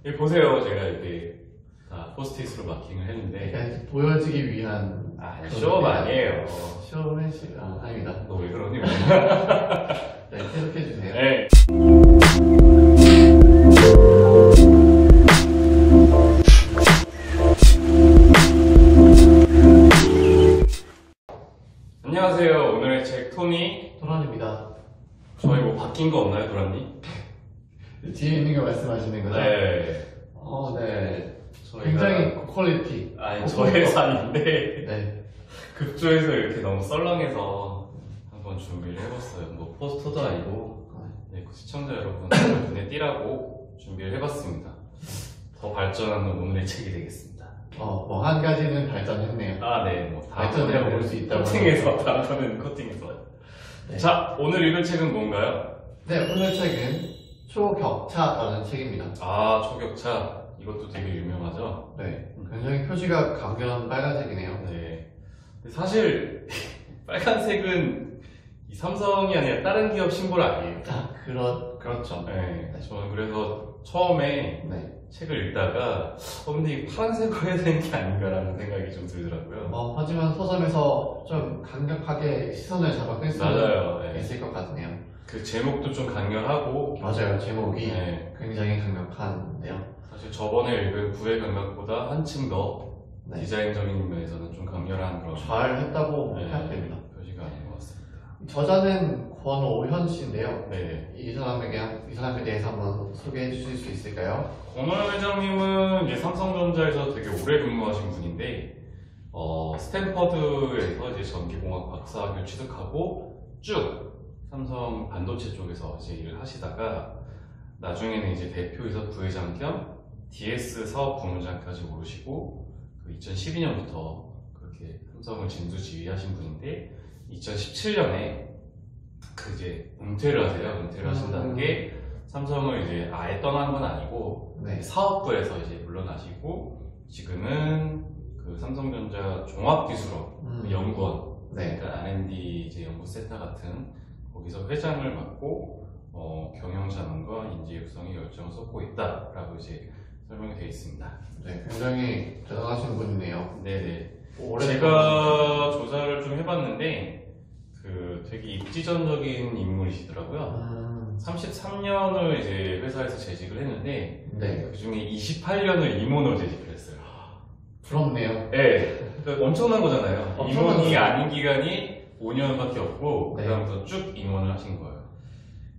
여기 보세요. 제가 이렇게 다 포스트잇으로 마킹을 했는데. 이렇게 보여지기 위한. 쇼업 아니에요. 쇼는 아닙니다. 너 왜 그러니? 네, 계속해주세요. 네. 안녕하세요. 오늘의 책 도란입니다. 저희 뭐 바뀐 거 없나요, 도란님? 뒤에 있는 거 말씀하시는 거죠? 네. 네. 굉장히 고퀄리티. 아니, 저의 산인데. 네. 급조해서 이렇게 너무 썰렁해서 한번 준비를 해봤어요. 뭐 포스터도 아니고 네, 시청자 여러분 눈에 띄라고 준비를 해봤습니다. 더 발전하는 오늘의 책이 되겠습니다. 뭐 한 가지는 발전했네요. 네, 뭐 발전이라고 볼 수 있다고. 코팅해서 다음번에는 코팅해서. 네. 자, 오늘 읽을 책은 뭔가요? 네, 오늘 책은 초격차라는 책입니다. 초격차. 이것도 되게 유명하죠? 네. 굉장히 표지가 강렬한 빨간색이네요. 네. 근데 사실 빨간색은 이 삼성이 아니라 다른 기업 심볼 아니에요. 그렇죠. 네. 저는 그래서 처음에 네. 책을 읽다가 근데 이 파란색으로 해야 되는 게 아닌가라는 생각이 좀 들더라고요. 하지만 서점에서 좀 강력하게 시선을 잡아끌 수 맞아요. 네. 있을 것 같네요. 그 제목도 좀 강렬하고 맞아요. 제목이 네. 굉장히 강력한데요. 사실 저번에 읽은 구의 감각보다 한층 더 네. 디자인적인 면에서는 좀 강렬한 그런 잘 했다고 네. 생각됩니다. 표지가 아닌 것 같습니다. 저자는 권오현 씨인데요. 네. 이 사람에 대해서 한번 소개해 주실 수 있을까요? 권오현 회장님은 이제 삼성전자에서 되게 오래 근무하신 분인데 스탠퍼드에서 이제 전기공학 박사학위를 취득하고 쭉 삼성 반도체 쪽에서 이제 일을 하시다가 나중에는 이제 대표이사 부회장 겸 DS 사업 부문장까지 오르시고 2012년부터 그렇게 삼성을 진두지휘하신 분인데 2017년에 이제 은퇴를 하세요. 은퇴를 하신다는 게 삼성을 이제 아예 떠난 건 아니고 네. 사업부에서 이제 물러나시고 지금은 그 삼성전자 종합기술원 연구원, 네. 그러니까 R&D 이제 연구센터 같은 거기서 회장을 맡고 경영자문과 인재 육성에 열정을 쏟고 있다라고 이제 설명이 되어 있습니다. 네, 굉장히 대단하신 분이네요. 네네. 제가 조사를 좀 해봤는데 되게 입지전적인 인물이시더라고요. 33년을 이제 회사에서 재직을 했는데 네. 그 중에 28년을 임원으로 재직을 했어요. 부럽네요. 네. 그러니까 엄청난 거잖아요. 엄청난 임원이 거죠. 아닌 기간이 5년밖에 없고 네. 그다음부터 쭉 임원을 하신 거예요.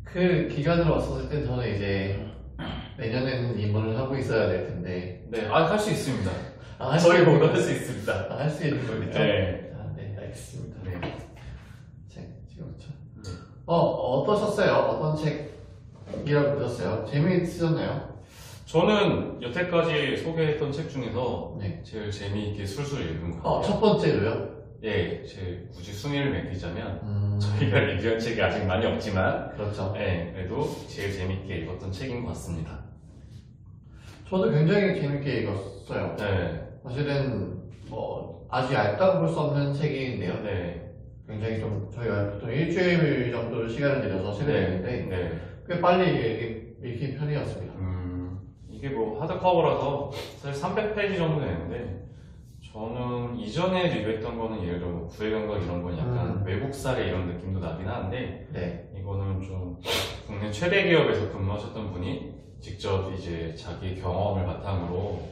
그 기간으로 왔었을 때 저는 이제 내년에는 임원을 하고 있어야 될 텐데. 네, 할 수 있습니다. 할 저희 수 있는 모두 할 수 있습니다. 할 수 있는 거겠죠? 네. 네, 알겠습니다. 네. 그렇죠. 어떠셨어요? 어떤 책이라고 보셨어요? 재미있으셨나요? 저는 여태까지 소개했던 책 중에서 네. 제일 재미있게 술술 읽은 것 같아요. 첫 번째로요? 예, 제일 굳이 순위를 매기자면 저희가 리뷰한 책이 아직 많이 없지만 그렇죠. 네, 그래도 제일 재미있게 읽었던 책인 것 같습니다. 저도 굉장히 재밌게 읽었어요. 네. 사실은 아주 얇다고 볼 수 없는 책인데요. 네. 굉장히 좀 저희가 보통 일주일 정도 시간을 들여서 책을 읽는데 네. 꽤 빨리 읽힌 편이었습니다. 이게 뭐 하드커버라서 사실 300페이지 정도 되는데 저는 이전에 리뷰했던 거는 예를 들어 뭐 구의 감각 이런 건 약간 외국사례 이런 느낌도 나긴 하는데 네. 이거는 좀 국내 최대 기업에서 근무하셨던 분이 직접 이제 자기 경험을 바탕으로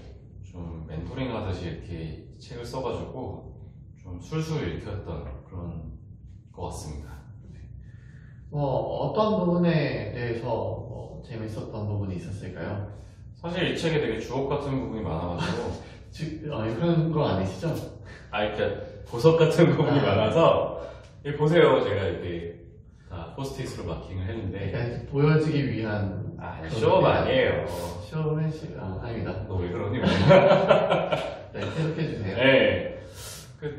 좀 멘토링 하듯이 이렇게 책을 써가지고 좀 술술 읽혔던 그런 것 같습니다. 어떤 부분에 대해서 재밌었던 부분이 있었을까요? 사실 이 책에 되게 주옥 같은 부분이 많아가지고 그런 거 아니시죠? 그러니까 보석 같은 부분이 많아서 여기 보세요. 제가 이렇게 다 포스트잇으로 마킹을 했는데 이렇게 보여지기 위한. 쇼업 아니에요. 쇼는 아닙니다. 너 왜 그러니? 네, 계속해주세요. 네.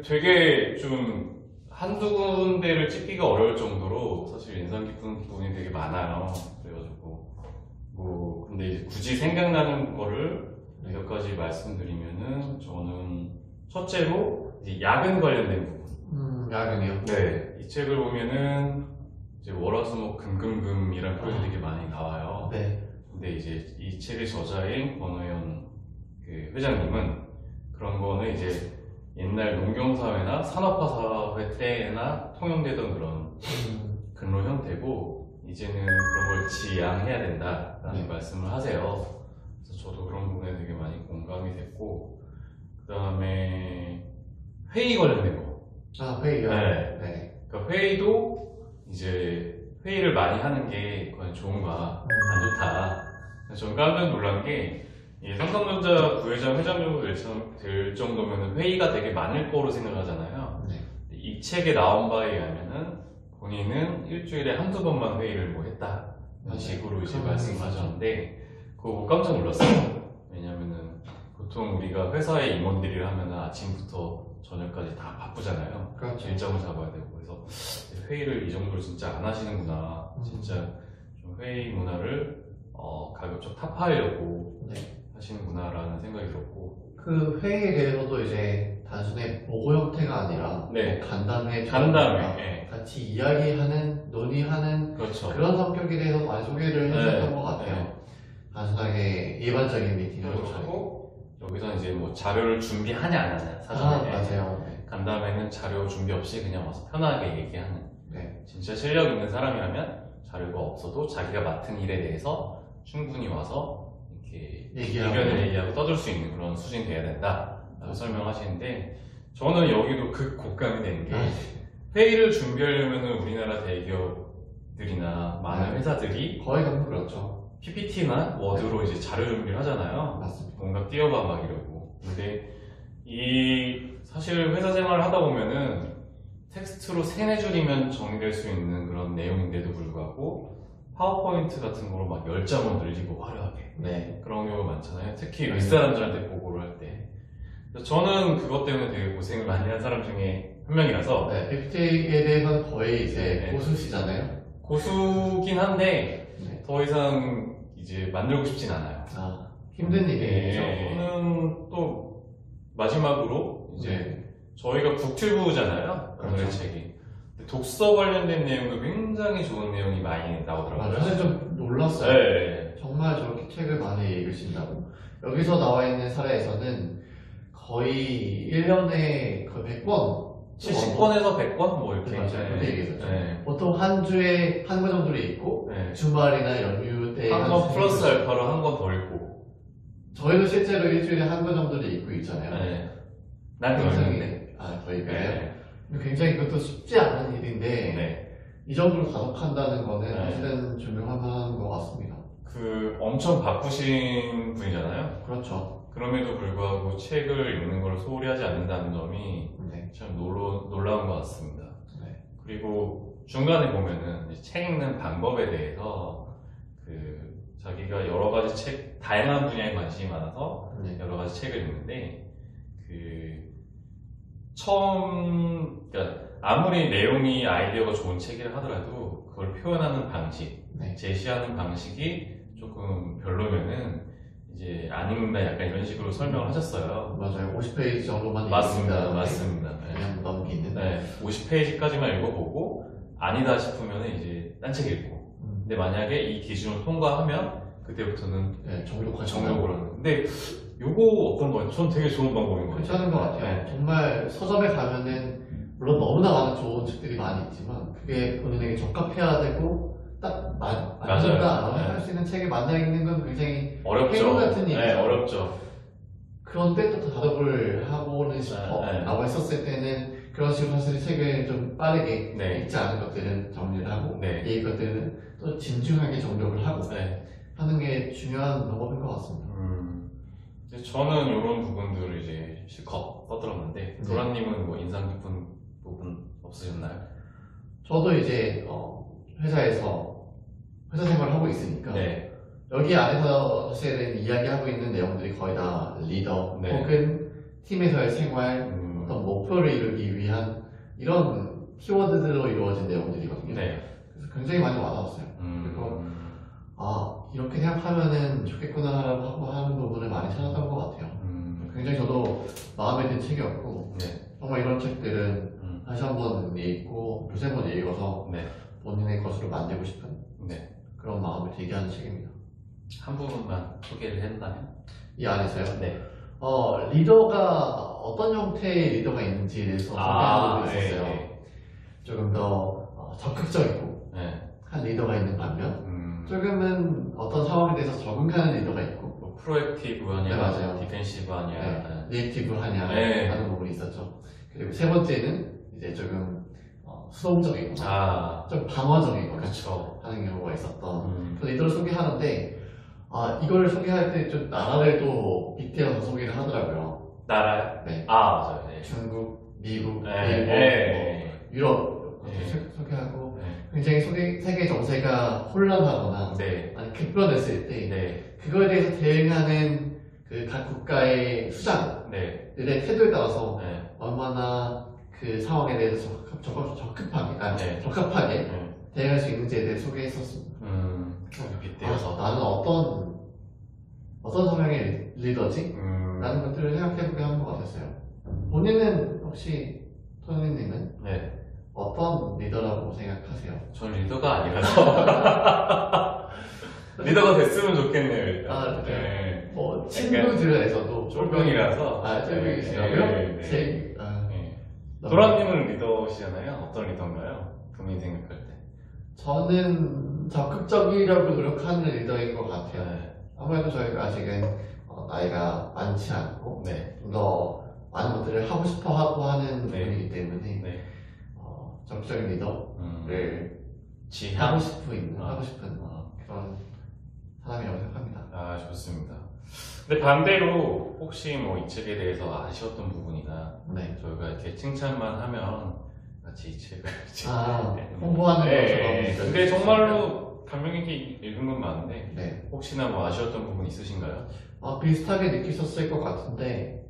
되게 좀 한두 군데를 찍기가 어려울 정도로 사실 인상 깊은 부분이 되게 많아요. 그래가지고 근데 이제 굳이 생각나는 거를 몇 가지 말씀드리면은 저는 첫째로 이제 야근 관련된 부분. 야근이요? 네. 이 책을 보면은 이제 월화수목 금금금이라는 표현이 되게 많이 나와요. 네. 근데 이제 이 책의 저자인 권호연 그 회장님은 그런 거는 이제 옛날 농경사회나 산업화사회 때나 통용되던 그런 근로 형태고 이제는 그런 걸 지양해야 된다라는 네. 말씀을 하세요. 그래서 저도 그런 부분에 되게 많이 공감이 됐고 그 다음에 회의 관련된 거. 아, 회의요? 네. 네. 그러니까 회의도 이제 회의를 많이 하는 게 과연 좋은가 안 좋다. 전 깜짝 놀란 게 이 삼성전자 부회장 회장 정도 될 정도면 회의가 되게 많을 거로 생각하잖아요. 네. 이 책에 나온 바에 의하면은 본인은 일주일에 한두 번만 회의를 뭐 했다 이런 맞아요. 식으로 이제 그런 말씀하셨는데 그거 보고 깜짝 놀랐어요. 왜냐면은 보통 우리가 회사에 임원들이 하면은 아침부터 저녁까지 다 바쁘잖아요. 그렇죠. 일정을 잡아야 되고 그래서 회의를 이 정도로 진짜 안 하시는구나. 진짜 좀 회의 문화를 가급적 타파하려고 네. 하시는구나라는 생각이 들었고 그 회의에 대해서도 이제 단순히 보고 형태가 아니라 네. 간담회, 간담회, 네. 같이 이야기하는, 논의하는 그렇죠. 그런 성격에 대해서 많이 소개를 해주셨던 것 같아요. 네. 단순하게 일반적인 미팅을 그렇고 여기서 이제 뭐 자료를 준비하냐 안 하냐 아, 사전에 맞아요. 네. 간담회는 자료 준비 없이 그냥 와서 편하게 얘기하는 네. 진짜 실력 있는 사람이라면 자료가 없어도 자기가 맡은 일에 대해서 충분히 와서 이렇게 의견을 얘기하고 떠들 수 있는 그런 수준이 돼야 된다라고 설명하시는데 저는 여기도 극공감이 되는 게 회의를 준비하려면 우리나라 대기업들이나 많은 네. 회사들이 거의 대부분 그렇죠. PPT나 워드로 이제 자료 준비를 하잖아요. 맞습니다. 뭔가 띄어봐 막 이러고. 근데 사실 회사 생활을 하다 보면은 텍스트로 3-4줄이면 정리될 수 있는 그런 내용인데도 불구하고 파워포인트 같은 거로 막 10장을 늘리고 화려하게 네. 그런 경우가 많잖아요. 특히 네. 윗사람들한테 보고를 할 때. 그래서 저는 그것 때문에 되게 고생을 많이 한 사람 중에 한 명이라서 네. PPT에 대해서는 거의 이제 네. 고수시잖아요. 고수긴 한데 네. 더 이상 이제 만들고 싶진 않아요. 아, 힘든 일이죠. 저는 또 마지막으로 이제 네. 저희가 북튜브잖아요. 오늘의 그렇죠. 책이. 근데 독서 관련된 내용도 굉장히 좋은 내용이 많이 나오더라고요. 사실 좀 놀랐어요. 네. 정말 저렇게 책을 많이 읽으신다고. 여기서 나와 있는 사례에서는 거의 1년에 거의 100권 70권에서 100권? 뭐 이렇게. 맞아요. 그렇게 얘기했었죠. 네. 보통 한 주에 한 권 정도를 읽고 네. 주말이나 연휴 때 한 권 플러스 알파로 한 권 더 읽고. 저희도 실제로 일주일에 한 권 정도를 읽고 있잖아요. 네. 난 더 읽는데. 더 읽어요? 네. 굉장히 그것도 쉽지 않은 일인데 네. 이 정도로 가속한다는 거는 네. 사실은 존경할 만한 것 같습니다. 엄청 바쁘신 분이잖아요. 그렇죠. 그럼에도 불구하고 책을 읽는 걸 소홀히 하지 않는다는 점이 네. 참 놀라운 것 같습니다. 네. 그리고 중간에 보면은 이제 책 읽는 방법에 대해서 자기가 여러 가지 다양한 분야에 관심이 많아서 네. 여러 가지 책을 읽는데 그러니까 아무리 내용이 아이디어가 좋은 책이라 하더라도 그걸 표현하는 방식, 네. 제시하는 방식이 조금 별로면은 이제 안 읽는다 약간 이런 식으로 설명을 하셨어요. 맞아요. 50페이지 정도만 맞습니다. 읽습니다. 맞습니다. 네. 그냥 넘기는. 네, 50페이지까지만 읽어보고 아니다 싶으면 이제 딴 책 읽고. 근데 만약에 이 기준을 통과하면 그때부터는 네, 정독하시고. 정독을 하는. 근데 요거 어떤 거예요? 전 되게 좋은 방법인 것 같아요. 괜찮은 것 같아요. 네. 정말 서점에 가면은 물론 너무나 많은 좋은 책들이 많이 있지만 그게 본인에게 적합해야 되고 딱 맞는다 네. 할 수 있는 책을 만나 읽는 건 굉장히 어렵죠. 행운 같은 일이죠. 네, 어렵죠. 그런데 또 다독을 하고는 싶어 네. 라고 했었을 때는 그런 식으로 사실 책을 좀 빠르게 네. 읽지 않은 것들은 정리를 하고 네. 이 것들은 또 진중하게 정독을 하고 네. 하는 게 중요한 방법인 것 같습니다. 이제 저는 이런 부분들을 이제 실컷 떠들었는데 네. 도라님은 뭐 인상 깊은 부분 없으셨나요? 저도 이제 회사에서 회사 생활을 하고 있으니까 네. 여기 안에서 사실은 이야기하고 있는 내용들이 거의 다 리더 네. 혹은 팀에서의 생활 어떤 목표를 이루기 위한 이런 키워드들로 이루어진 내용들이거든요. 네. 그래서 굉장히 많이 와닿았어요. 그리고 이렇게 생각하면은 좋겠구나 하고 하는 부분을 많이 찾았던 것 같아요. 굉장히 저도 마음에 든 책이었고 네. 정말 이런 책들은 다시 한번 읽고 두세 번 읽어서 네. 본인의 것으로 만들고 싶은 네. 그런 마음을 되게 하는 책입니다. 한 부분만 소개를 한다면? 이 안에서요? 네. 리더가 어떤 형태의 리더가 있는지에 대해서 소개하고 있었어요. 네. 조금 더 적극적이고 네. 한 리더가 있는 반면 조금은 어떤 상황에 대해서 적응하는 리더가 있고 뭐 프로액티브하냐, 네, 맞아요. 디펜시브하냐, 리액티브하냐 네. 하는 부분이 있었죠. 그리고 세 번째는 이제 조금 수동적이거나 좀 방어적이거나 그쵸. 하는 경우가 있었던 그 리더를 소개하는데 이걸 소개할 때 좀 나라를 또 빗대어서 소개를 하더라고요. 나라요? 네. 맞아요. 네. 중국, 미국, 네. 일본, 네. 유럽 네. 소개하고 네. 굉장히 세계 정세가 혼란하거나 네. 아니 급변했을 때 네. 그거에 대해서 대응하는 그 각 국가의 수장들의 네. 태도에 따라서 네. 얼마나 그 상황에 대해서 네. 적합하게 네. 대응할 수 있는지에 대해 소개했었습니다. 빗대어서. 나는 어떤 성향의 리더지? 라는 것들을 생각해보게 한 것 같았어요. 본인은 혹시 토니님은 네. 어떤 리더라고 생각하세요? 전 리더가 아니라서 리더가 됐으면 좋겠네요. 일단. 네. 네. 친구들에서도 쫄병이라서. 쫄병이시라고요? 네. 도라님은 리더시잖아요. 어떤 리더인가요? 본인 생각할 때. 저는 적극적이라고 노력하는 리더인 것 같아요. 네. 아무래도 저희가 아직은 나이가 많지 않고 네. 좀 더 많은 것들을 하고 싶어 하고 하는 네. 분이기 때문에 네. 적극적인 리더를 지향. 하고 싶은 그런 사람이라고 생각합니다. 좋습니다. 근데 반대로 혹시 뭐 이 책에 대해서 아쉬웠던 부분이나 네. 저희가 이렇게 칭찬만 하면 같이 이 책을 홍보하는 네. 것처럼. 근데 정말로 감명 깊게 읽은 건 많은데 네. 혹시나 뭐 아쉬웠던 부분 있으신가요? 비슷하게 느끼셨을 것 같은데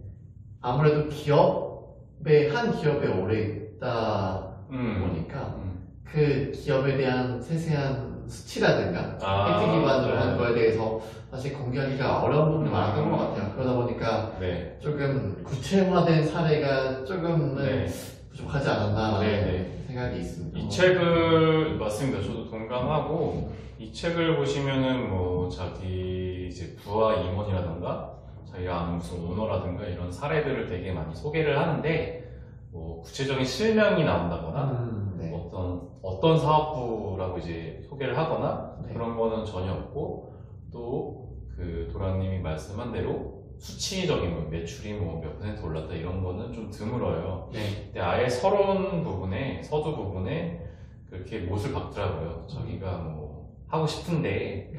아무래도 한 기업에 오래 있다 보니까 그 기업에 대한 세세한 수치라든가 팩트 기반으로 한 거에 대해서 사실 공개하기가 어려운 부분이 많았던 것 같아요. 그러다 보니까 네. 조금 구체화된 사례가 조금은 부족하지 않았나 생각이 있습니다. 이 책을 맞습니다. 저도 동감하고 이 책을 보시면은 뭐 자기 이제 부하 임원이라든가 자기가 아는 무슨 오너라든가 이런 사례들을 되게 많이 소개를 하는데 뭐 구체적인 실명이 나온다거나 어떤 사업부라고 이제 소개를 하거나 그런 거는 전혀 없고 또 그 도라님이 말씀한 대로 수치적인 뭐 매출이 뭐 몇 % 올랐다 이런 거는 좀 드물어요. 근데 아예 서두 부분에 그렇게 못을 박더라고요. 자기가 뭐 하고 싶은데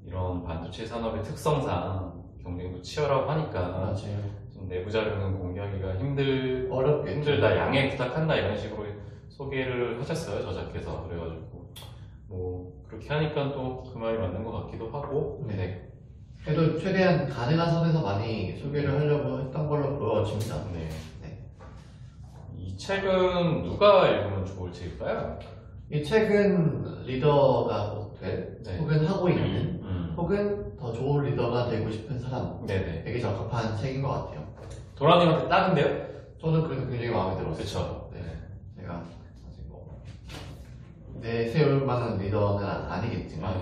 이런 반도체 산업의 특성상 경쟁도 치열하고 하니까 좀 내부 자료는 공개하기가 힘들다, 양해 부탁한다 이런 식으로 소개를 하셨어요, 저자께서. 그래가지고 뭐 그렇게 하니까 또 그 말이 맞는 것 같기도 하고. 그래도 최대한 가능한 선에서 많이 소개를 하려고 했던 걸로 보여집니다. 이 책은 누가 읽으면 좋을 책일까요? 이 책은 리더가 혹은 하고 있는 혹은 더 좋은 리더가 되고 싶은 사람에게 적합한 책인 것 같아요. 도라님한테 딱인데요? 저는 그래서 굉장히 마음에 들었어요. 그쵸. 제가 사실 내세울 만한 리더는 아니겠지만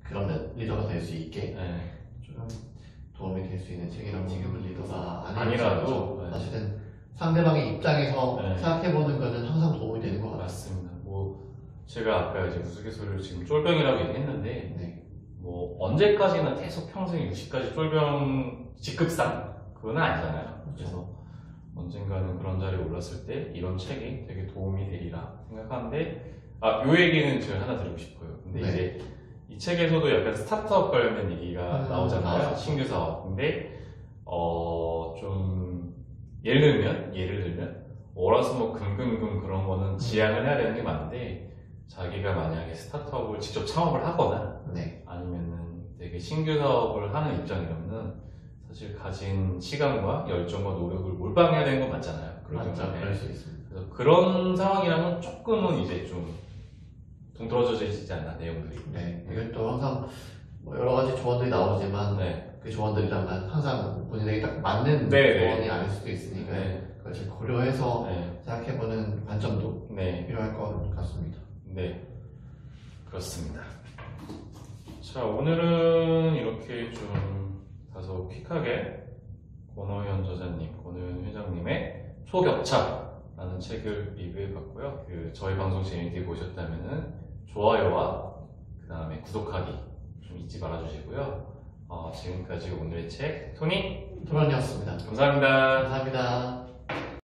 그런 리더가 될 수 있게 좀 도움이 될 수 있는 책이라고. 지금은 리더가 아니라도 사실은 상대방의 입장에서 생각해보는 거는 항상 도움이 되는 것 같아요. 맞습니다. 뭐 제가 아까 이제 우스갯소리로 지금 쫄병이라고 얘기했는데 뭐 언제까지나 계속 평생 60까지 쫄병 직급상 그건 아니잖아요. 그래서 언젠가는 그런 자리에 올랐을 때 이런 책이 되게 도움이 되리라 생각하는데 요 얘기는 제가 하나 드리고 싶어요. 근데 이제 이 책에서도 약간 스타트업 관련된 얘기가 나오잖아요. 신규 사업. 근데 좀 예를 들면 월화수목금금금 그런 거는 지향을 해야 되는 게 맞는데 자기가 만약에 스타트업을 직접 창업을 하거나 아니면은 되게 신규 사업을 하는 입장이라면은 사실 가진 시간과 열정과 노력을 몰빵해야 되는 건 맞잖아요. 그럴 수 있습니다. 그래서 그런 상황이라면 조금은 이제 좀 동떨어져 있지 않나, 내용들이. 이것도 항상 여러 가지 조언들이 나오지만 그 조언들이라면 항상 본인에게 딱 맞는 조언이 아닐 수도 있으니까 그걸 잘 고려해서 생각해보는 관점도 필요할 것 같습니다. 그렇습니다. 자, 오늘은 이렇게 좀 다소 퀵하게 권호현 저자님, 권호현 회장님의 초격차라는 책을 리뷰해봤고요. 저희 방송 재밌게 보셨다면 좋아요와 그 다음에 구독하기 좀 잊지 말아주시고요. 지금까지 오늘의 책 토니 도란이었습니다. 감사합니다. 감사합니다.